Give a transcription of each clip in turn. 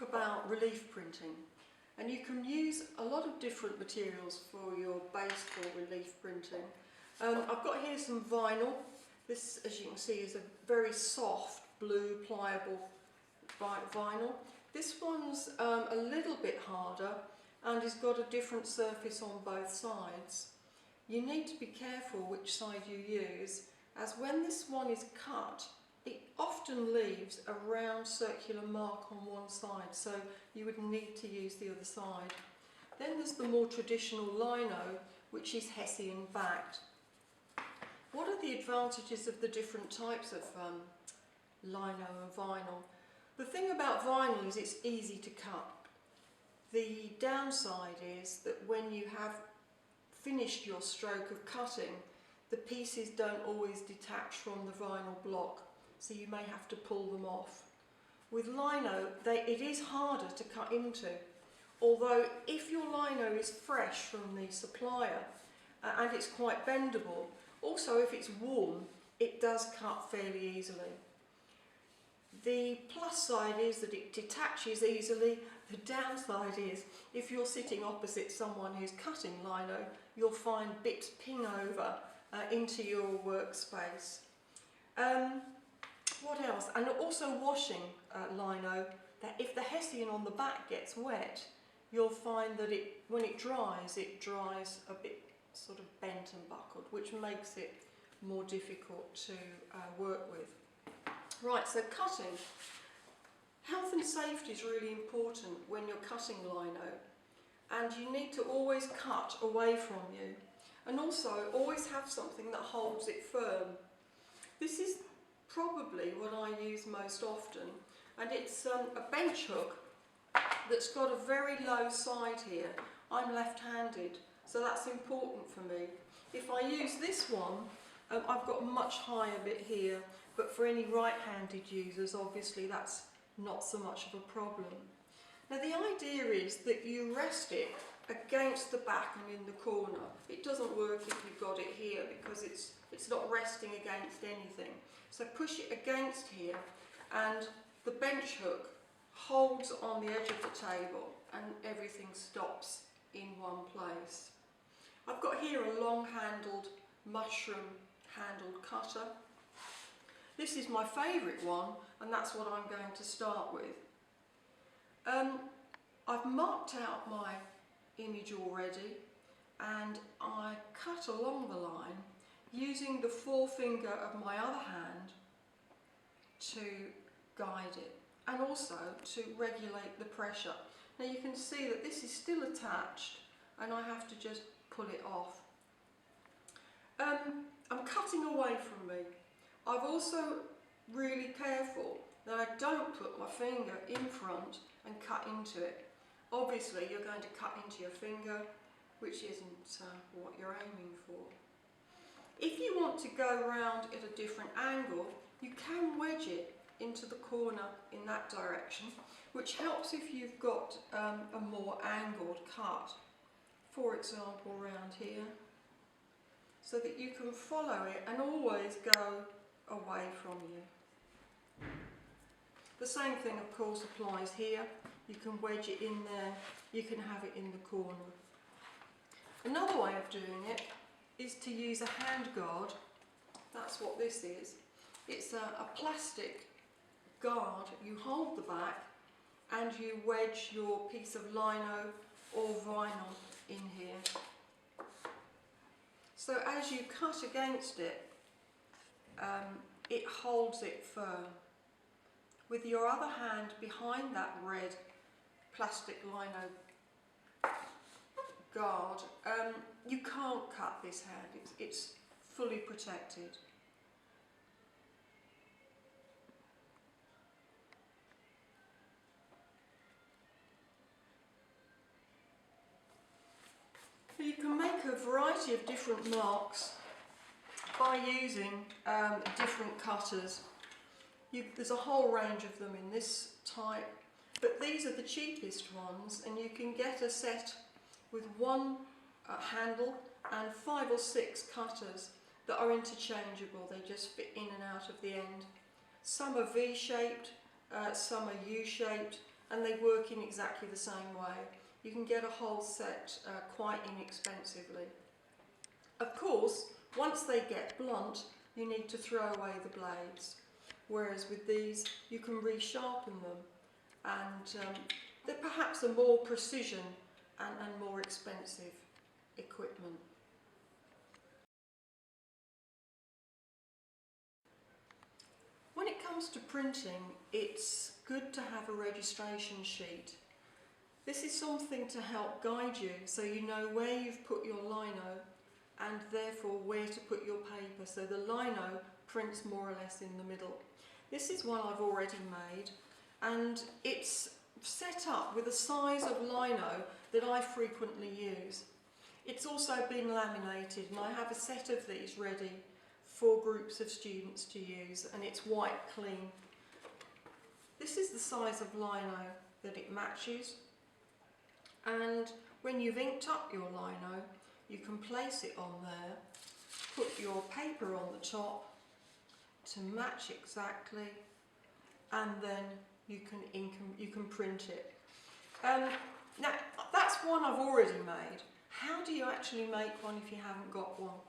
about relief printing, and you can use a lot of different materials for your base for relief printing. I've got here some vinyl. This, as you can see, is a very soft blue pliable vinyl. This one's a little bit harder and has got a different surface on both sides. You need to be careful which side you use, as when this one is cut, it often leaves a round circular mark on one side, so you would need to use the other side. Then there's the more traditional lino, which is hessian-backed. What are the advantages of the different types of lino and vinyl? The thing about vinyl is it's easy to cut. The downside is that when you have finished your stroke of cutting, the pieces don't always detach from the vinyl block, so you may have to pull them off. With lino, it is harder to cut into, although if your lino is fresh from the supplier and it's quite bendable, also if it's warm, it does cut fairly easily. The plus side is that it detaches easily. The downside is if you're sitting opposite someone who's cutting lino, you'll find bits ping over into your workspace. What else? And also washing lino, that if the hessian on the back gets wet, you'll find that when it dries a bit sort of bent and buckled, which makes it more difficult to work with. Right, so cutting. Health and safety is really important when you're cutting lino, and you need to always cut away from you, and also always have something that holds it firm. This is probably what I use most often, and it's a bench hook that's got a very low side here. I'm left-handed, so that's important for me. If I use this one, I've got a much higher bit here, but for any right-handed users, obviously that's not so much of a problem. Now the idea is that you rest it against the back and in the corner. It doesn't work if you've got it here because it's not resting against anything. So push it against here, and the bench hook holds on the edge of the table and everything stops in one place. I've got here a long-handled mushroom handled cutter. This is my favourite one, and that's what I'm going to start with. I've marked out my image already, and I cut along the line using the forefinger of my other hand to guide it, and also to regulate the pressure. Now you can see that this is still attached, and I have to just pull it off. I'm cutting away from me. I've also really careful that I don't put my finger in front and cut into it. Obviously you're going to cut into your finger, which isn't what you're aiming for. If you want to go around at a different angle, you can wedge it into the corner in that direction, which helps if you've got a more angled cut. For example, around here, so that you can follow it and always go away from you. The same thing of course applies here. You can wedge it in there, you can have it in the corner. Another way of doing it is to use a hand guard. That's what this is. It's a plastic guard. You hold the back and you wedge your piece of lino or vinyl in here. So as you cut against it, it holds it firm. With your other hand behind that red plastic lino guard, you can't cut this hand, it's fully protected. You can make a variety of different marks by using different cutters. There's a whole range of them in this type, but these are the cheapest ones, and you can get a set with one handle and 5 or 6 cutters that are interchangeable. They just fit in and out of the end. Some are V-shaped, some are U-shaped, and they work in exactly the same way. You can get a whole set quite inexpensively. Of course, once they get blunt, you need to throw away the blades, whereas with these you can resharpen them, and they're perhaps a more precision and more expensive equipment. When it comes to printing, it's good to have a registration sheet. This is something to help guide you so you know where you've put your lino and therefore where to put your paper, so the lino prints more or less in the middle. This is one I've already made, and it's set up with a size of lino that I frequently use. It's also been laminated, and I have a set of these ready for groups of students to use, and it's white clean. This is the size of lino that it matches, and when you've inked up your lino, you can place it on there, put your paper on the top to match exactly, and then you can print it. Now that's one I've already made. How do you actually make one if you haven't got one?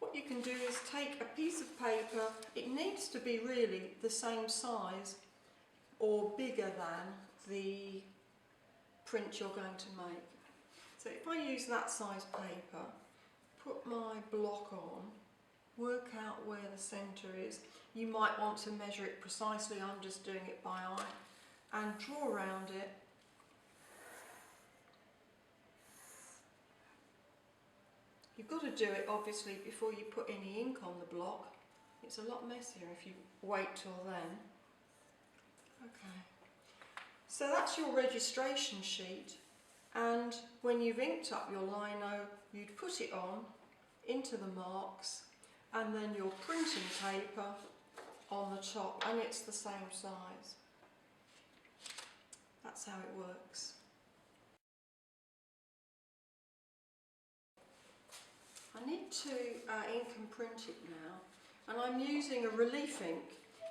What you can do is take a piece of paper. It needs to be really the same size or bigger than the print you're going to make. So if I use that size paper, put my block on, work out where the centre is. You might want to measure it precisely, I'm just doing it by eye, and draw around it. You've got to do it obviously before you put any ink on the block. It's a lot messier if you wait till then. Okay, so that's your registration sheet, and when you've inked up your lino, you'd put it on into the marks, and then your printing paper on the top, and it's the same size. That's how it works. I need to ink and print it now, and I'm using a relief ink.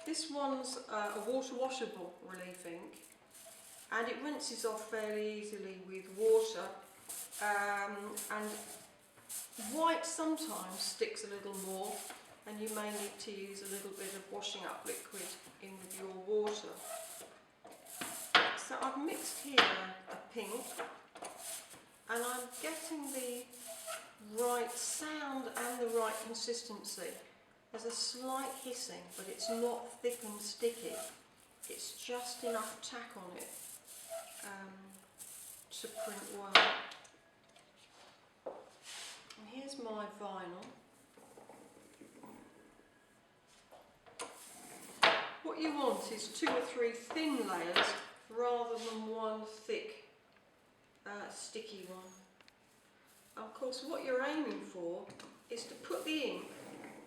This one's a washable relief ink, and it rinses off fairly easily with water, and white sometimes sticks a little more, and you may need to use a little bit of washing up liquid in with your water. So I've mixed here a pink, and I'm getting the right sound and the right consistency. There's a slight hissing, but it's not thick and sticky. It's just enough tack on it to print well. And here's my vinyl. What you want is 2 or 3 thin layers rather than one thick sticky one. Of course, what you're aiming for is to put the ink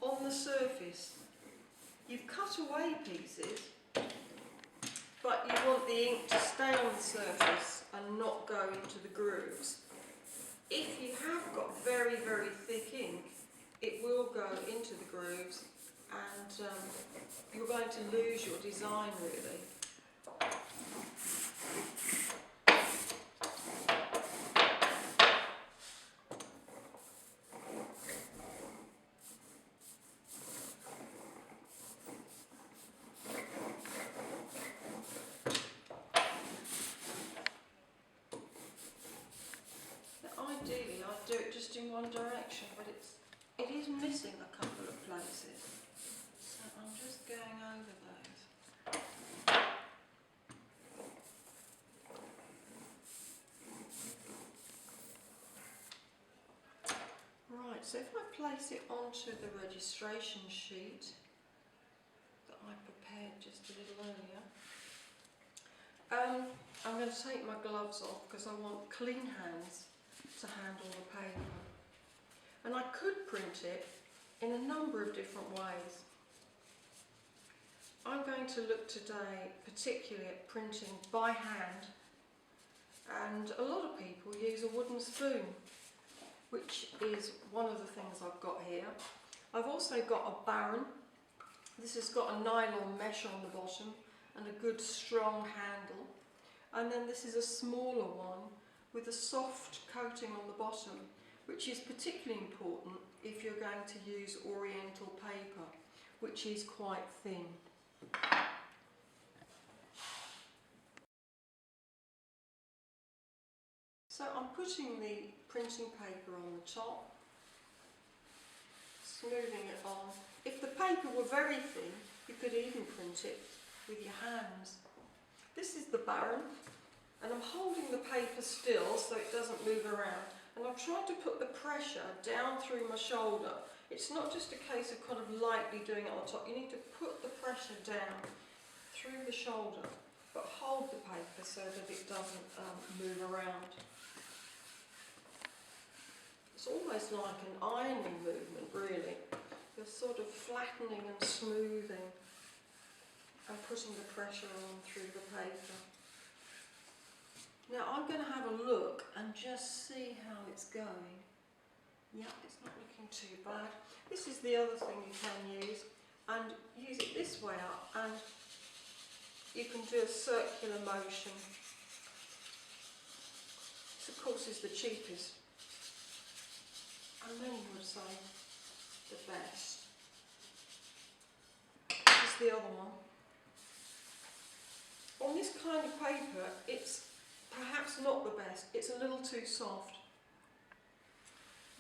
on the surface. You've cut away pieces, but you want the ink to stay on the surface and not go into the grooves. If you have got very, very thick ink, it will go into the grooves, and you're going to lose your design really. Ideally I'd do it just in one direction, but it is missing a couple of places, so I'm just going over those. Right, so if I place it onto the registration sheet that I prepared just a little earlier, I'm going to take my gloves off because I want clean hands to handle the paper. And I could print it in a number of different ways. I'm going to look today particularly at printing by hand, and a lot of people use a wooden spoon, which is one of the things I've got here. I've also got a baren. This has got a nylon mesh on the bottom, and a good strong handle. And then this is a smaller one with a soft coating on the bottom, which is particularly important if you're going to use oriental paper, which is quite thin. So I'm putting the printing paper on the top, smoothing it on. If the paper were very thin, you could even print it with your hands. This is the baren, and I'm holding the paper still so it doesn't move around. And I'm trying to put the pressure down through my shoulder. It's not just a case of kind of lightly doing it on the top. You need to put the pressure down through the shoulder, but hold the paper so that it doesn't move around. It's almost like an ironing movement, really. You're sort of flattening and smoothing and putting the pressure on through the paper. Now I'm going to have a look and just see how it's going. Yeah, it's not looking too bad. This is the other thing you can use, and use it this way up, and you can do a circular motion. This of course is the cheapest, and many would say the best. This is the other one. On this kind of paper, it's perhaps not the best. It's a little too soft.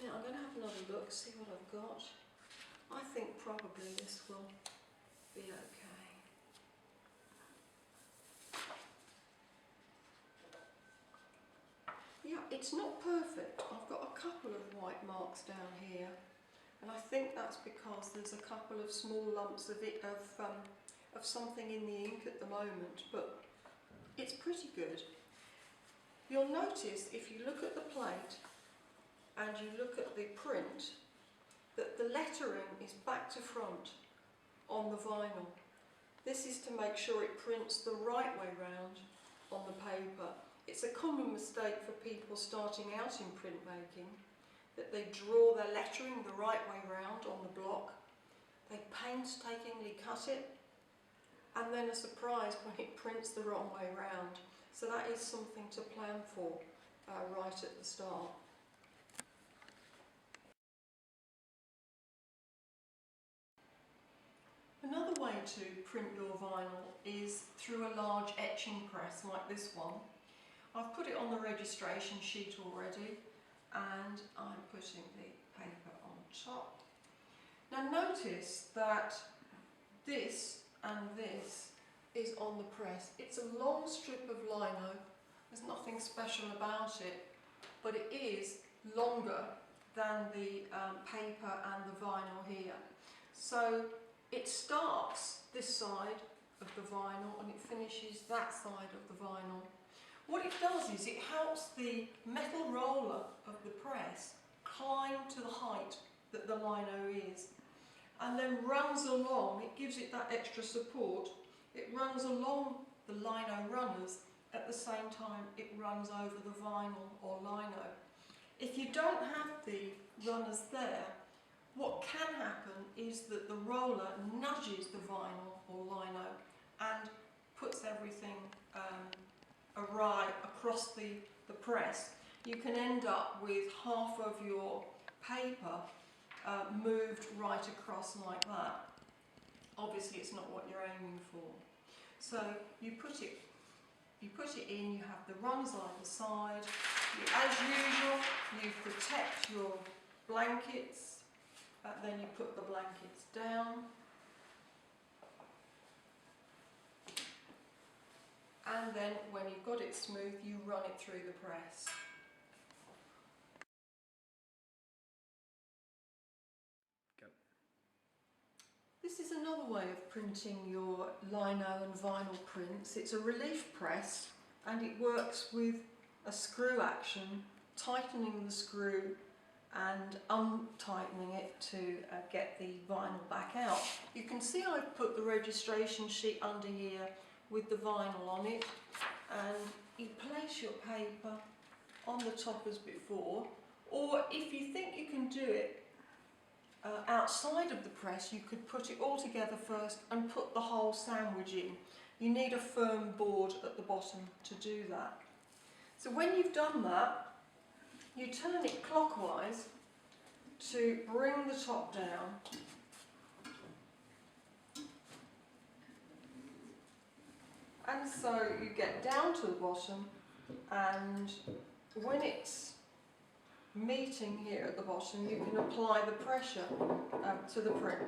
Now I'm going to have another look, see what I've got. I think probably this will be okay. Yeah, it's not perfect. I've got a couple of white marks down here, and I think that's because there's a couple of small lumps of something in the ink at the moment, but it's pretty good. You'll notice if you look at the plate and you look at the print that the lettering is back to front on the vinyl. This is to make sure it prints the right way round on the paper. It's a common mistake for people starting out in printmaking, that they draw their lettering the right way round on the block. They painstakingly cut it, and then are surprised when it prints the wrong way round. So that is something to plan for right at the start. Another way to print your vinyl is through a large etching press like this one. I've put it on the registration sheet already, and I'm putting the paper on top. Now notice that this and this is on the press. It's a long strip of lino. There's nothing special about it, but it is longer than the paper and the vinyl here. So it starts this side of the vinyl and it finishes that side of the vinyl. What it does is it helps the metal roller of the press climb to the height that the lino is, and then runs along. It gives it that extra support. It runs along the lino runners at the same time it runs over the vinyl or lino. If you don't have the runners there, what can happen is that the roller nudges the vinyl or lino and puts everything awry across the press. You can end up with half of your paper moved right across like that. Obviously it's not what you're aiming for. So you put it in, you have the runners either side. As usual, you protect your blankets, then you put the blankets down. And then when you've got it smooth, you run it through the press. This is another way of printing your lino and vinyl prints. It's a relief press and it works with a screw action, tightening the screw and untightening it to get the vinyl back out. You can see I've put the registration sheet under here with the vinyl on it, and you place your paper on the top as before, or if you think you can do it outside of the press, you could put it all together first and put the whole sandwich in. you need a firm board at the bottom to do that. So when you've done that, you turn it clockwise to bring the top down. And so you get down to the bottom, and when it's meeting here at the bottom, you can apply the pressure to the print.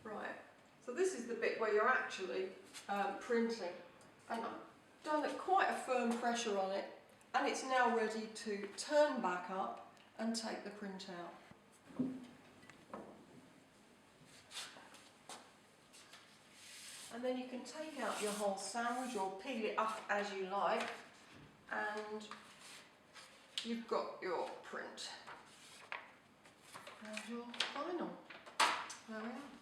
Right, so this is the bit where you're actually printing, and I've done quite a firm pressure on it, and it's now ready to turn back up and take the print out. And then you can take out your whole sandwich or peel it up as you like, and you've got your print and your vinyl. There we are.